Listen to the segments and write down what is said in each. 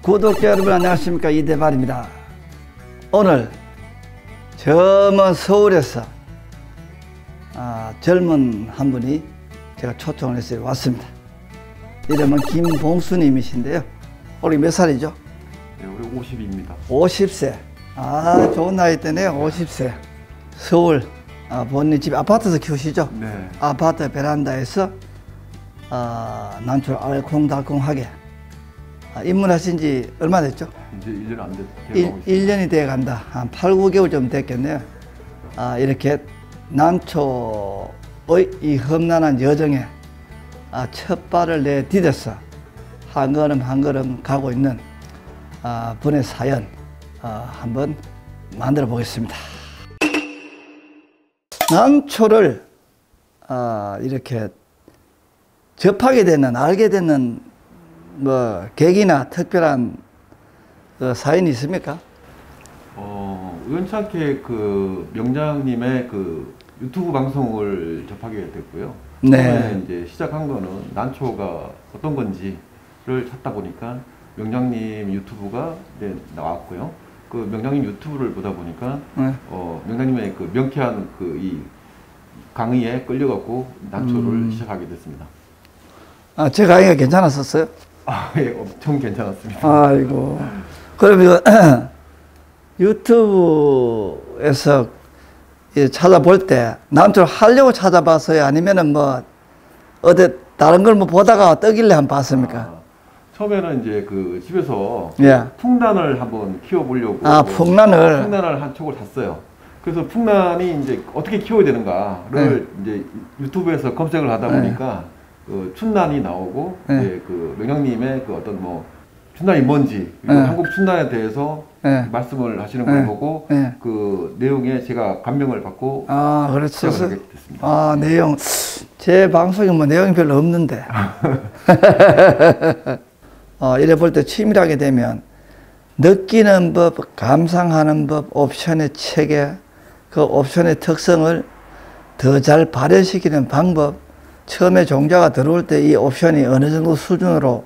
구독자 여러분 안녕하십니까, 이대발입니다. 오늘 저 먼 서울에서 젊은 한 분이 제가 초청을 해서 왔습니다. 이름은 김봉수님이신데요. 올해 몇 살이죠? 네, 올해 50입니다. 50세. 좋은 나이 때네요. 50세. 서울 본인 집 아파트에서 키우시죠? 네. 아파트 베란다에서 난초를 알콩달콩하게 입문하신 지 얼마 됐죠? 이제 1년 안 됐어요. 1년이 돼 간다. 한 8, 9개월 좀 됐겠네요. 이렇게 난초의 이 험난한 여정에 첫 발을 내디뎌서 한 걸음 한 걸음 가고 있는 분의 사연 한번 만들어 보겠습니다. 난초를 이렇게 접하게 되는, 알게 되는 뭐 계기나 특별한 사연이 있습니까? 우연찮게 그 명장님의 그 유튜브 방송을 접하게 됐고요. 네. 처음에 이제 시작한 거는 난초가 어떤 건지를 찾다 보니까 명장님 유튜브가 이제 나왔고요. 그 명장님 유튜브를 보다 보니까 네. 명장님의 그 명쾌한 그 이 강의에 끌려갖고 난초를 시작하게 됐습니다. 제 강의가 괜찮았었어요? 예, 엄청 괜찮았습니다. 아이고. 그러면 유튜브에서 찾아볼 때 난초를 하려고 찾아봤어요? 아니면은 뭐 어디 다른 걸 뭐 보다가 뜨길래 한번 봤습니까? 처음에는 이제 그 집에서 예. 풍란을 한번 키워보려고. 풍란을 한 촉을 샀어요. 그래서 풍란이 이제 어떻게 키워야 되는가를 이제 유튜브에서 검색을 하다 보니까 그 춘란이 나오고 이제 그 명장님의 그 어떤 뭐 춘란이 뭔지 그리고 한국 춘란에 대해서 말씀을 하시는 걸 보고 그 내용에 제가 감명을 받고 그렇죠. 시작을 하게 됐습니다. 내용 제 방송에 뭐 내용이 별로 없는데 이래 볼 때 치밀하게 되면 느끼는 법, 감상하는 법, 옵션의 체계, 그 옵션의 특성을 더 잘 발현시키는 방법, 처음에 종자가 들어올 때 이 옵션이 어느 정도 수준으로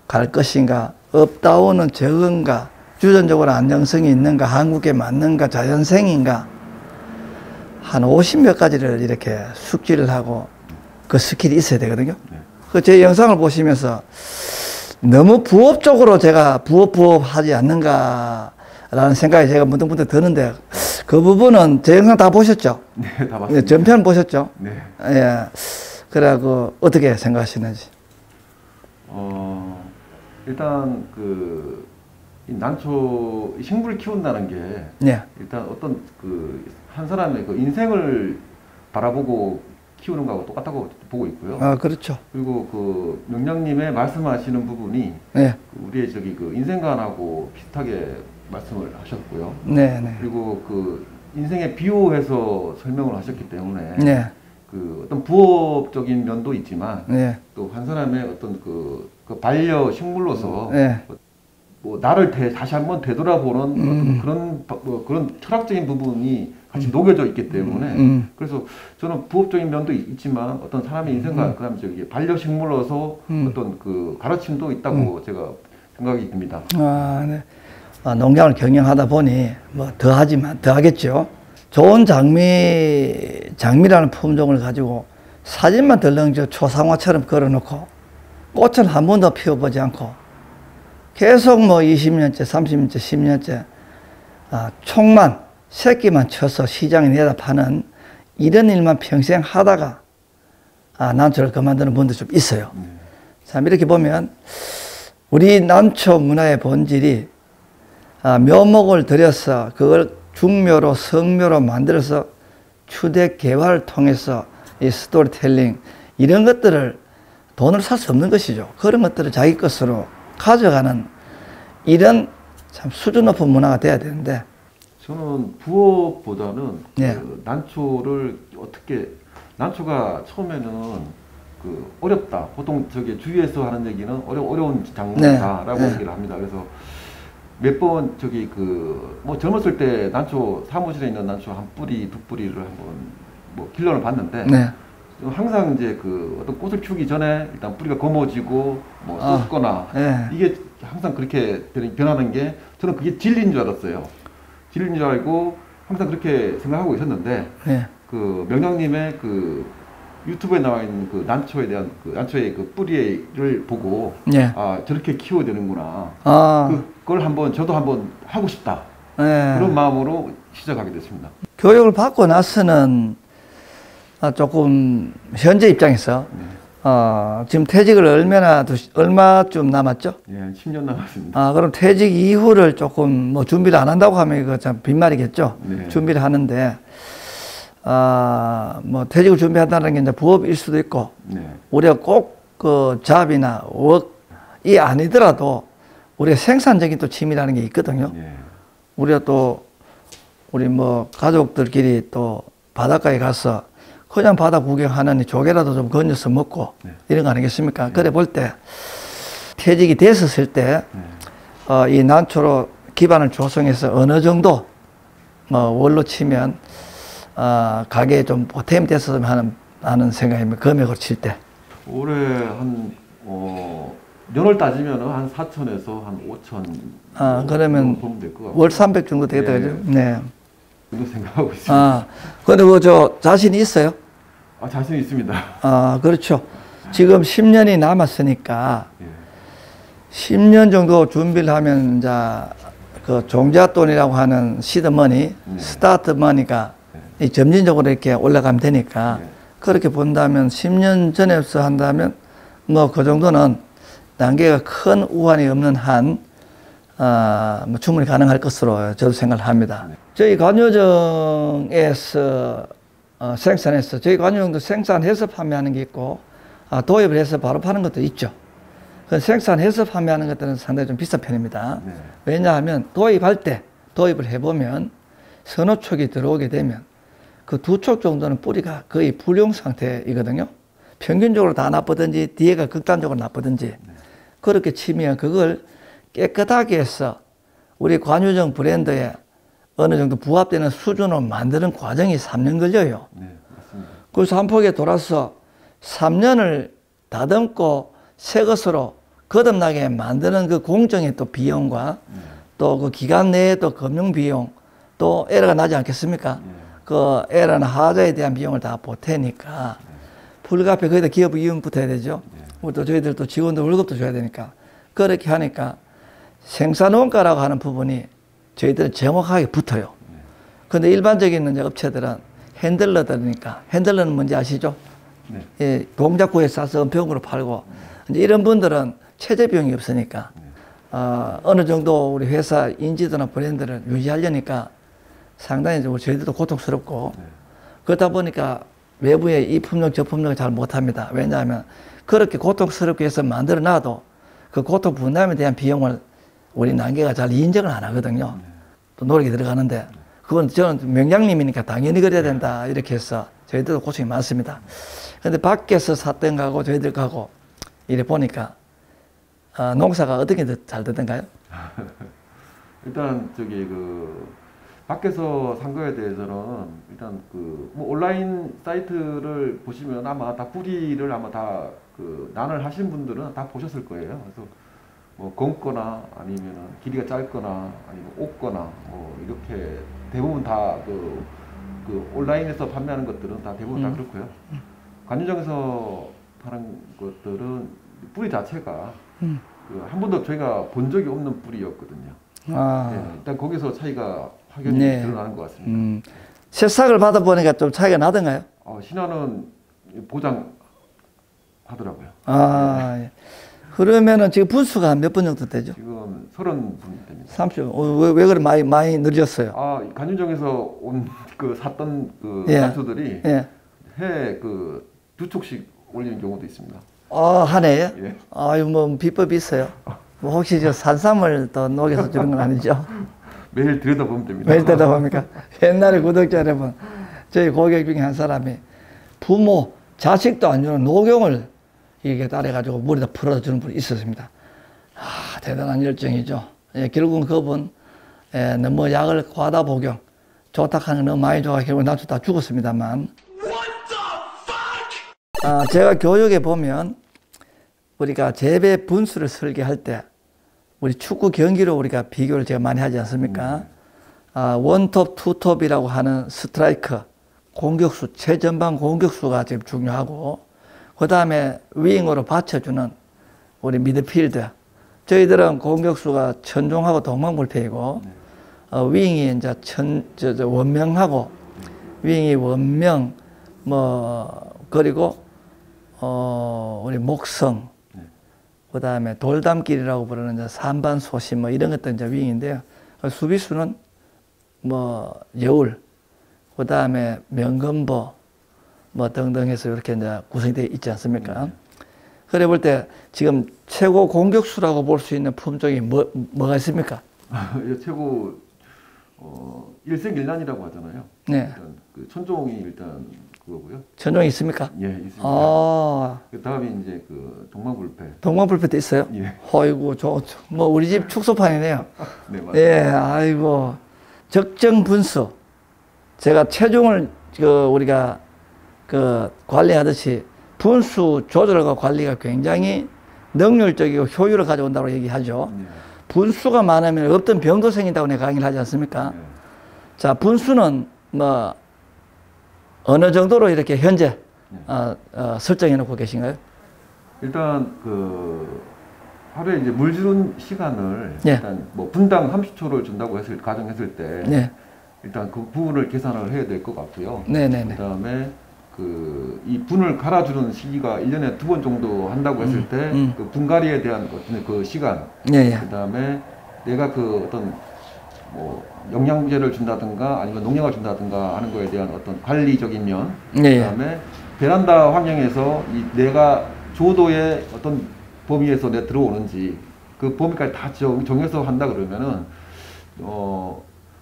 갈 것인가, 업다운은 적은가, 유전적으로 안정성이 있는가, 한국에 맞는가, 자연생인가, 한 50몇 가지를 이렇게 숙지를 하고 그 스킬이 있어야 되거든요. 그 제 영상을 보시면서 너무 부업적으로 제가 부업 하지 않는가라는 생각이 제가 문득문득 드는데, 그 부분은 제 영상 다 보셨죠? 네, 다 봤습니다. 전편 보셨죠? 네. 예. 그래갖고 어떻게 생각하시는지? 일단 그 난초 식물 키운다는 게 일단 어떤 그 한 사람의 그 인생을 바라보고 키우는 거하고 똑같다고 보고 있고요. 그렇죠. 그리고 그 명장님의 말씀하시는 부분이 우리의 저기 그 인생관하고 비슷하게 말씀을 하셨고요. 그리고 그 인생에 비유해서 설명을 하셨기 때문에 그 어떤 부업적인 면도 있지만 또 한 사람의 어떤 그 반려 식물로서 뭐 나를 다시 한번 되돌아보는 어떤 그런 철학적인 부분이 같이 녹여져 있기 때문에 그래서 저는 부업적인 면도 있지만 어떤 사람의 인생과 그다음에 저기 반려 식물로서 어떤 그 가르침도 있다고 제가 생각이 듭니다. 농장을 경영하다 보니 뭐 더 하겠죠. 좋은 장미라는 품종을 가지고 사진만 덜렁 초상화처럼 걸어놓고 꽃은 한 번도 피워보지 않고 계속 뭐 20년째, 30년째, 10년째 총만, 새끼만 쳐서 시장에 내다 파는 이런 일만 평생 하다가 난초를 그만두는 분도 좀 있어요. 참 이렇게 보면 우리 난초 문화의 본질이 묘목을 들여서 그걸 중묘로 성묘로 만들어서 추대 개화를 통해서 이 스토리텔링 이런 것들을 돈을 살 수 없는 것이죠. 그런 것들을 자기 것으로 가져가는 이런 참 수준 높은 문화가 돼야 되는데, 저는 부업보다는 그 난초를 난초가 처음에는 그 어렵다. 보통 저기 주위에서 하는 얘기는 어려운 작물이다라고 얘기를 합니다. 그래서 몇 번 저기 그 뭐 젊었을 때 난초 사무실에 있는 난초 한 뿌리 두 뿌리를 한번 뭐 길러는 봤는데 항상 이제 그 어떤 꽃을 피우기 전에 일단 뿌리가 검어지고 뭐 썩거나 예. 이게 항상 그렇게 변하는 게 저는 그게 진리인 줄 알았어요. 진리인 줄 알고 항상 그렇게 생각하고 있었는데 예. 그 명량님의 그 유튜브에 나와 있는 그 난초에 대한 그 난초의 그 뿌리를 보고 예. 아 저렇게 키워야 되는구나. 아. 그걸 한번 저도 한번 하고 싶다. 예. 그런 마음으로 시작하게 됐습니다. 교육을 받고 나서는 조금 현재 입장에서 지금 퇴직을 얼마쯤 남았죠? 예, 10년 남았습니다. 그럼 퇴직 이후를 조금 뭐 준비를 안 한다고 하면 이거 참 빈말이겠죠. 네. 준비를 하는데 뭐 퇴직을 준비한다는 게 이제 부업일 수도 있고 네. 우리가 꼭 그 잡이나 웍이 아니더라도 우리가 생산적인 또 취미라는 게 있거든요. 네. 우리가 또 우리 뭐 가족들끼리 또 바닷가에 가서 그냥 바다 구경하느니 조개라도 좀 건져서 먹고 네. 이런 거 아니겠습니까? 그래 볼 때 퇴직이 됐었을 때 이 난초로 기반을 조성해서 어느 정도 뭐 월로 치면 가게에 좀 보탬이 됐으면 하는 생각입니다. 금액으로 칠 때. 올해 한 년을 따지면 한 4천에서 한 5천. 그러면 보면 될 것 같고. 월 300 정도 되겠다, 네. 그죠? 네. 그렇게 생각하고 있습니다. 근데 저 자신이 있어요? 자신 있습니다. 그렇죠. 지금 10년이 남았으니까 예. 10년 정도 준비를 하면 이제 그 종잣돈이라고 하는 시드머니, 스타트 머니가 점진적으로 이렇게 올라가면 되니까 그렇게 본다면 10년 전에서 한다면 뭐 그 정도는 단계가 큰 우환이 없는 한 뭐 충분히 가능할 것으로 저도 생각을 합니다. 저희 관유정에서 생산해서 저희 관유정도 생산해서 판매하는 게 있고 도입을 해서 바로 파는 것도 있죠. 그 생산해서 판매하는 것들은 상당히 좀 비싼 편입니다. 네. 왜냐하면 도입을 해보면 서너 촉이 들어오게 되면 그 두 촉 정도는 뿌리가 거의 불용 상태이거든요. 평균적으로 다 나쁘든지 뒤에가 극단적으로 나쁘든지 그렇게 치면 그걸 깨끗하게 해서 우리 관유정 브랜드에 어느 정도 부합되는 수준으로 만드는 과정이 3년 걸려요. 네, 맞습니다. 그래서 한 폭에 돌아서 3년을 다듬고 새 것으로 거듭나게 만드는 그 공정의 또 비용과 또 그 기간 내에 또 금융 비용 또 에러가 나지 않겠습니까? 그 에러나 하자에 대한 비용을 다 보태니까 불가피해 거기다 기업 이윤 붙어야 되죠. 또 저희들도 직원들 월급도 줘야 되니까 그렇게 하니까 생산원가라고 하는 부분이 저희들은 정확하게 붙어요. 근데 일반적인 이제 업체들은 핸들러들이니까 핸들러는 뭔지 아시죠? 네. 예, 동작구에 싸서 은평으로 팔고 이제 이런 분들은 최저 비용이 없으니까 어느 정도 우리 회사 인지도나 브랜드를 유지하려니까 상당히 저희들도 고통스럽고 그렇다 보니까 외부에 이 품종 저 품종을 잘 못합니다. 왜냐하면 그렇게 고통스럽게 해서 만들어 놔도 그 고통 분담에 대한 비용을 우리 난개가 잘 인정을 안 하거든요. 또 노력이 들어가는데 그건 저는 명량님이니까 당연히 그래야 된다 이렇게 해서 저희들도 고생이 많습니다. 근데 밖에서 샀던 거하고 저희들 거하고 이래 보니까 농사가 어떻게 잘 되던가요? 일단 밖에서 산 거에 대해서는 일단 뭐 온라인 사이트를 보시면 아마 다 뿌리를 아마 다 난을 하신 분들은 다 보셨을 거예요. 그래서 뭐 검거나 아니면 길이가 짧거나 아니면 옥거나 뭐 이렇게 대부분 다 온라인에서 판매하는 것들은 다 대부분 다 그렇고요. 관유정에서 파는 것들은 뿌리 자체가 한 번도 저희가 본 적이 없는 뿌리였거든요. 네, 일단 거기서 차이가 확연히 드러나는 것 같습니다. 새싹을 받아보니까 좀 차이가 나던가요? 신화는 보장하더라고요. 네. 그러면은 지금 분수가 몇 분 정도 되죠? 지금 30분 됩니다. 30. 왜 그래 많이 늘렸어요? 관유정에서 샀던 난초들이 해 2촉씩 올리는 경우도 있습니다. 한 해에? 예. 뭐 비법이 있어요. 뭐 혹시 저 산삼을 더 녹여서 주는 건 아니죠? 매일 들여다보면 됩니다. 매일 들여다봅니까? 옛날에 구독자 여러분, 저희 고객 중에 한 사람이 부모, 자식도 안 주는 녹용을 이게 따라가지고 물에다 풀어주는 분이 있었습니다. 대단한 열정이죠. 결국은 그분, 너무 약을 과다 복용, 좋다 하는 거 너무 많이 줘서 결국 나도 다 죽었습니다만. 제가 교육에 보면 우리가 재배 분수를 설계할 때 우리 축구 경기로 우리가 비교를 제가 많이 하지 않습니까? 원톱, 투톱이라고 하는 스트라이커, 공격수, 최전방 공격수가 지금 중요하고, 그 다음에 윙으로 받쳐주는 우리 미드필더. 저희들은 공격수가 천종하고 동방불패이고, 윙이 이제 원명하고, 윙이 원명, 그리고, 우리 목성, 그 다음에 돌담길이라고 부르는 이제 산반소시 이런 것도 이제 윙인데요. 수비수는 여울, 그 다음에 명건보, 등등 해서 이렇게 이제 구성되어 있지 않습니까? 그래 볼 때 지금 최고 공격수라고 볼 수 있는 품종이 뭐가 있습니까? 최고, 일생일난이라고 하잖아요. 네. 일단 그 천종이 일단 그거고요. 천종이 있습니까? 예, 있습니다. 그 다음이 이제 그 동방불패. 동방불패도 있어요? 예. 어이구, 우리 집 축소판이네요. 네, 맞습니다. 예, 아이고. 적정 분수. 제가 체중을 우리가 관리하듯이 분수 조절과 관리가 굉장히 능률적이고 효율을 가져온다고 얘기하죠. 분수가 많으면 없던 병도 생긴다고 내가 강의를 하지 않습니까? 자, 분수는 어느 정도로 이렇게 현재 설정해 놓고 계신가요? 일단 하루에 이제 물 주는 시간을 일단 분당 30초를 준다고 가정했을 때 일단 그 부분을 계산을 해야 될 것 같고요. 그다음에 이 분을 갈아주는 시기가 1년에 2번 정도 한다고 했을 때 그 분갈이에 대한 그 시간, 그다음에 내가 어떤 영양제를 준다든가 아니면 농약을 준다든가 하는 거에 대한 어떤 관리적인 면, 그다음에 베란다 환경에서 내가 조도의 어떤 범위에서 내 들어오는지 그 범위까지 다 정해서 한다 그러면은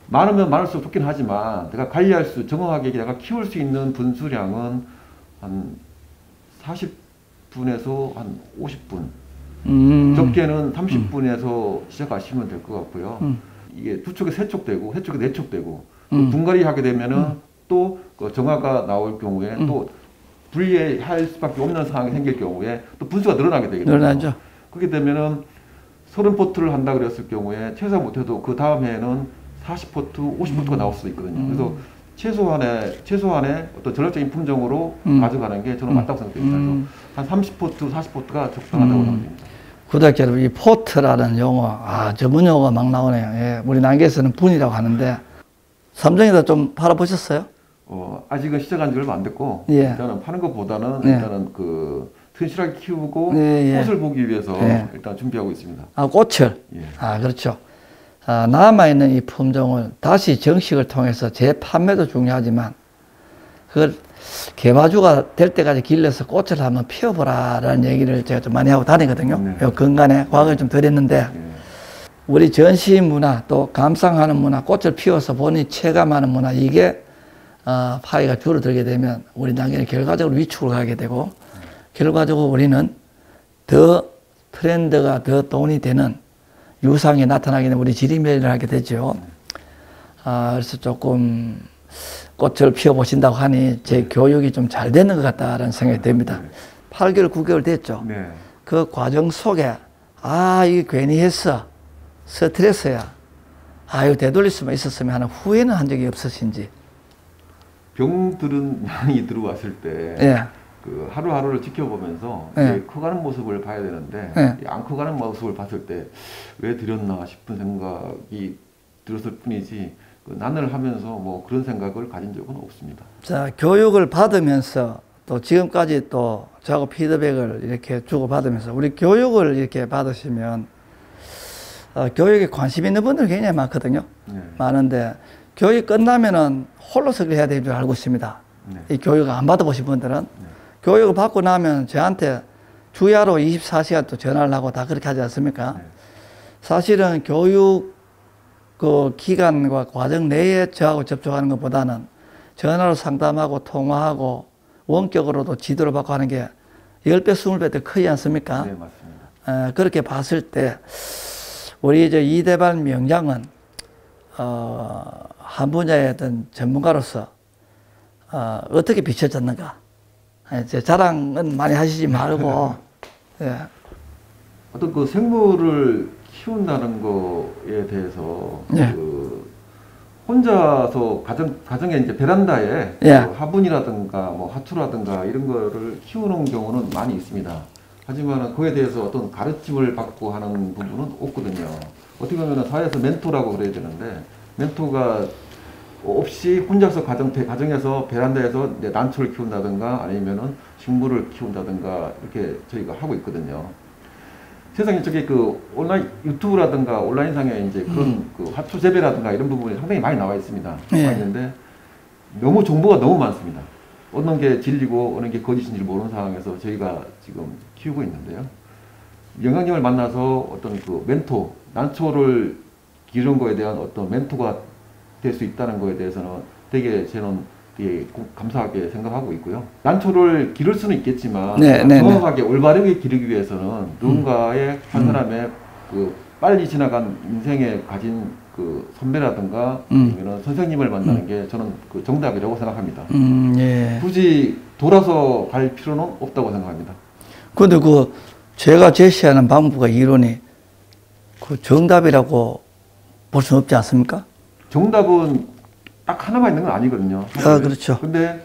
많으면 많을수록 좋긴 하지만 내가 관리할 정확하게 내가 키울 수 있는 분수량은 한 40분에서 한 50분, 적게는 30분에서 시작하시면 될 것 같고요. 이게 두 촉에 세 촉 되고, 세 촉에 네 촉 되고, 분갈이 하게 되면은 또 정화가 나올 경우에 또 분리할 수밖에 없는 상황이 생길 경우에 또 분수가 늘어나게 되거든요. 늘어나죠. 그렇게 되면은 30포트를 한다 그랬을 경우에 최소 못해도 그 다음 해에는 40포트, 50포트가 나올 수도 있거든요. 그래서 최소한의 어떤 전략적인 품종으로 가져가는 게 저는 맞다고 생각됩니다. 한 30포트, 40포트가 적당하다고 생각됩니다. 구독자 여러분, 이 포트라는 용어, 전문 용어가 막 나오네요. 예, 우리 난개에서는 분이라고 하는데, 삼성에다 좀 팔아보셨어요? 아직은 시작한 지 얼마 안 됐고, 일단은 파는 것보다는 일단은 튼실하게 키우고 꽃을 보기 위해서 일단 준비하고 있습니다. 꽃을? 그렇죠. 남아있는 이 품종을 다시 정식을 통해서 재판매도 중요하지만, 그걸 개마주가 될 때까지 길러서 꽃을 한번 피워보라라는 얘기를 제가 좀 많이 하고 다니거든요. 근간에 과거에 좀 드렸는데, 우리 전시 문화 또 감상하는 문화, 꽃을 피워서 본인이 체감하는 문화, 이게 파이가 줄어들게 되면 우리 단계는 결과적으로 위축을 가게 되고, 결과적으로 우리는 더 트렌드가 더 돈이 되는 유상이 나타나게 되면 우리 지리멸을 하게 되죠. 그래서 조금 꽃을 피워보신다고 하니 제 교육이 좀 잘 되는 것 같다라는 생각이 듭니다. 8개월, 9개월 됐죠. 그 과정 속에 이게 괜히 했어. 스트레스야. 이거 되돌릴 수만 있었으면 하는 후회는 한 적이 없으신지. 병들은 많이 들어왔을 때 하루하루를 지켜보면서 커가는 모습을 봐야 되는데 안 커가는 모습을 봤을 때 왜 들였나 싶은 생각이 들었을 뿐이지 난을 하면서 그런 생각을 가진 적은 없습니다. 자, 교육을 받으면서 또 지금까지 또 저하고 피드백을 이렇게 주고받으면서 우리 교육을 이렇게 받으시면 교육에 관심 있는 분들 굉장히 많거든요. 많은데 교육 끝나면은 홀로서 해야 될 줄 알고 있습니다. 이 교육을 안 받아보신 분들은 교육을 받고 나면 저한테 주야로 24시간 또 전화를 하고 다 그렇게 하지 않습니까? 사실은 교육 기간과 과정 내에 저하고 접촉하는 것보다는 전화로 상담하고 통화하고 원격으로도 지도를 받고 하는 게 10배, 20배 더 크지 않습니까? 네, 맞습니다. 그렇게 봤을 때 우리 이대발 명장은 한 분야의 어떤 전문가로서 어떻게 비춰졌는가, 제 자랑은 많이 하시지 말고. 예. 어떤 그 생물을 키운다는 거에 대해서 예. 그 혼자서 가정에 이제 베란다에 예. 그 화분이라든가 뭐 하초라든가 이런 거를 키우는 경우는 많이 있습니다. 하지만 그에 대해서 어떤 가르침을 받고 하는 부분은 없거든요. 어떻게 보면 사회에서 멘토라고 그래야 되는데 멘토가 없이 혼자서 가정에서 베란다에서 이제 난초를 키운다든가 아니면은 식물을 키운다든가 이렇게 저희가 하고 있거든요. 세상에 저기 그 온라인 유튜브라든가 온라인상에 이제 그런 그 화초 재배라든가 이런 부분이 상당히 많이 나와 있습니다. 나와 있는데 너무 정보가 너무 많습니다. 어느 게 진리고 어느 게 거짓인지 모르는 상황에서 저희가 지금 키우고 있는데요. 영양님을 만나서 어떤 그 멘토, 난초를 기르는 거에 대한 어떤 멘토가 될 수 있다는 거에 대해서는 되게 저는 되게 감사하게 생각하고 있고요. 난초를 기를 수는 있겠지만 정확하게 올바르게 기르기 위해서는 누군가의 한 사람의 그 빨리 지나간 인생에 가진 그 선배라든가 아니면 선생님을 만나는 게 저는 그 정답이라고 생각합니다. 예. 굳이 돌아서 갈 필요는 없다고 생각합니다. 근데 그 제가 제시하는 방법과 이론이 그 정답이라고 볼 수는 없지 않습니까? 정답은 딱 하나만 있는 건 아니거든요. 아, 그렇죠. 근데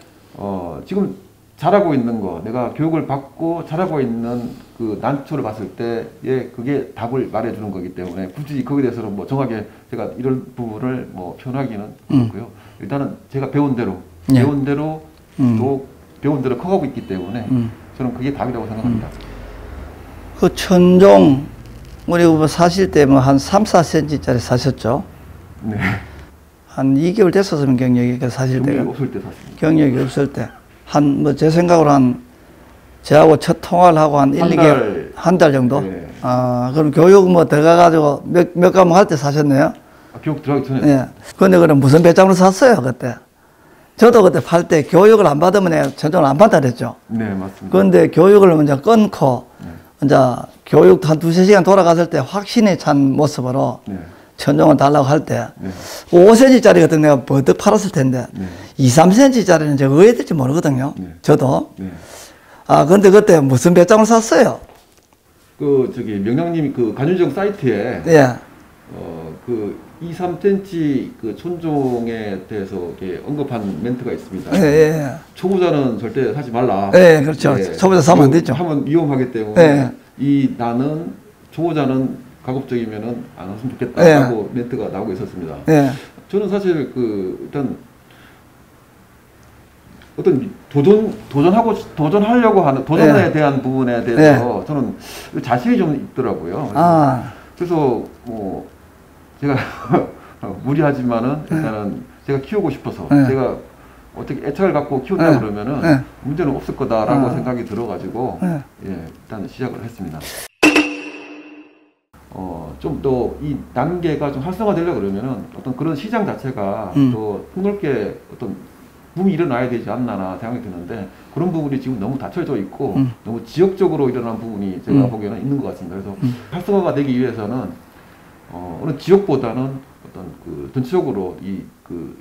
지금 잘하고 있는 거, 내가 교육을 받고 잘하고 있는 그 난초를 봤을 때에 그게 답을 말해주는 거기 때문에 굳이 거기에 대해서는 뭐 정확하게 제가 이런 부분을 뭐 표현하기는 그렇고요. 일단은 제가 배운 대로 또 배운 대로 커가고 있기 때문에 저는 그게 답이라고 생각합니다. 그 천종 우리 사실 때 뭐 한 3, 4cm짜리 사셨죠? 네. 한 2개월 됐었으면 경력이 사실 때가. 경력이 없을 때 샀습니다. 경력이 없을 때. 한, 뭐, 제 생각으로 저하고 첫 통화를 하고 한 1, 2개월, 한 달 정도? 네. 아, 그럼 교육 뭐 들어가가지고 몇 과목 할 때 사셨네요? 아, 교육 들어가기 전에? 예. 근데 그럼 무슨 배짱으로 샀어요, 그때? 저도 그때 팔 때 교육을 안 받으면 내가 전종을 안 받아 그랬죠? 네, 맞습니다. 그런데 교육을 먼저 끊고, 이제 교육 한 2~3시간 돌아갔을 때 확신에 찬 모습으로 천종을 달라고 할 때 5cm짜리 같은 내가 버뜩 팔았을 텐데 2~3cm짜리는 제가 왜 될지 모르거든요. 저도. 아, 근데 그때 무슨 배짱을 샀어요? 그 저기 명량님이 그 간윤정 사이트에 그 2~3cm 그 촌종에 대해서 이렇게 언급한 멘트가 있습니다. 초보자는 절대 사지 말라. 네, 그렇죠. 초보자 사면 안 되죠. 하면 위험하기 때문에 이 나는 초보자는 가급적이면은 안 했으면 좋겠다라고 멘트가 나오고 있었습니다. 저는 사실 그 일단 어떤 도전하려고 하는 도전에 대한 부분에 대해서 저는 자신이 좀 있더라고요. 그래서 뭐 제가 무리하지만은 일단은 제가 키우고 싶어서 제가 어떻게 애착을 갖고 키운다 그러면은 문제는 없을 거다라고 생각이 들어가지고 일단 시작을 했습니다. 좀 더 이 단계가 좀 활성화되려고 그러면은 어떤 그런 시장 자체가 더 폭넓게 어떤 붐이 일어나야 되지 않나 생각이 드는데 그런 부분이 지금 너무 닫혀져 있고 너무 지역적으로 일어난 부분이 제가 보기에는 있는 것 같습니다. 그래서 활성화가 되기 위해서는 어느 지역보다는 어떤 그 전체적으로 이 그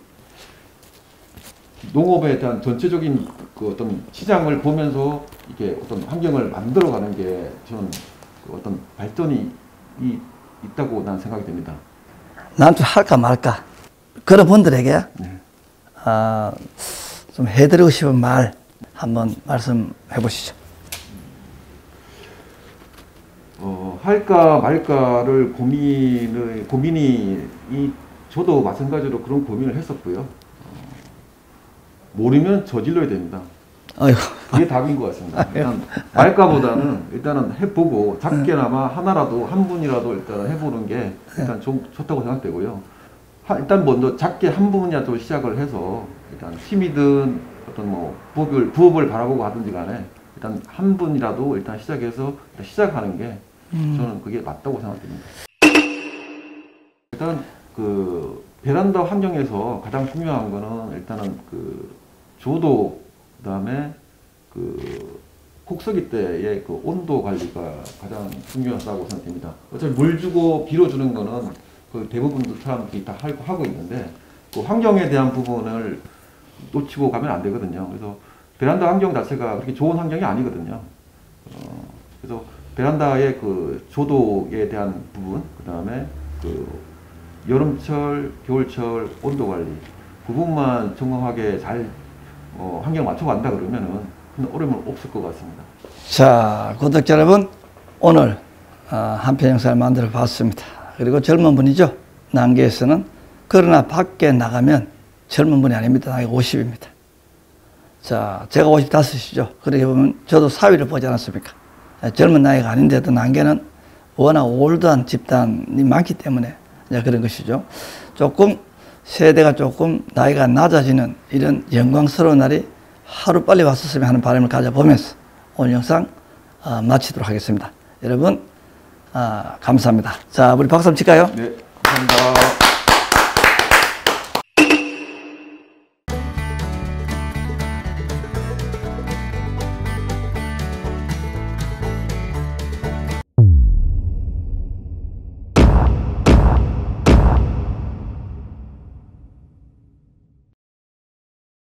농업에 대한 전체적인 그 어떤 시장을 보면서 이게 어떤 환경을 만들어가는 게 저는 그 어떤 발전이 있다고 난 생각이 됩니다. 난 좀 할까 말까 그런 분들에게 좀 해드리고 싶은 말 한번 말씀해 보시죠. 할까 말까를 고민이 저도 마찬가지로 그런 고민을 했었고요. 모르면 저질러야 됩니다. 아이고. 그게 답인 것 같습니다. 일단 말까보다는 일단은 해보고 작게나마 하나라도 한 분이라도 일단 해보는 게 일단 좋다고 생각되고요. 일단 먼저 작게 한 분이라도 시작을 해서 일단 팀이든 어떤 뭐 부업을 바라보고 하든지 간에 일단 한 분이라도 일단 시작해서 일단 시작하는 게 저는 그게 맞다고 생각됩니다. 일단 그 베란다 환경에서 가장 중요한 거는 일단은 그 조도 그다음에 그 혹서기 때의 그 온도 관리가 가장 중요하다고 생각됩니다. 어차피 물 주고 비료 주는 거는 그 대부분 사람들이 다 하고 있는데 그 환경에 대한 부분을 놓치고 가면 안 되거든요. 그래서 베란다 환경 자체가 그렇게 좋은 환경이 아니거든요. 그래서 베란다의 그 조도에 대한 부분, 그 다음에 그 여름철, 겨울철 온도 관리, 그 부분만 정확하게 잘 환경 맞춰간다 그러면은 큰 어려움은 없을 것 같습니다. 자, 구독자 여러분, 오늘 한 편 영상을 만들어 봤습니다. 그리고 젊은 분이죠. 난계에서는. 그러나 밖에 나가면 젊은 분이 아닙니다. 나이가 50입니다. 자, 제가 55이죠. 그렇게 보면 저도 사위를 보지 않았습니까? 젊은 나이가 아닌데도 난계는 워낙 올드한 집단이 많기 때문에 이제 그런 것이죠. 조금 세대가 조금 나이가 낮아지는 이런 영광스러운 날이 하루 빨리 왔었으면 하는 바람을 가져보면서 오늘 영상 마치도록 하겠습니다. 여러분 감사합니다. 자, 우리 박수 한번 칠까요? 네, 감사합니다.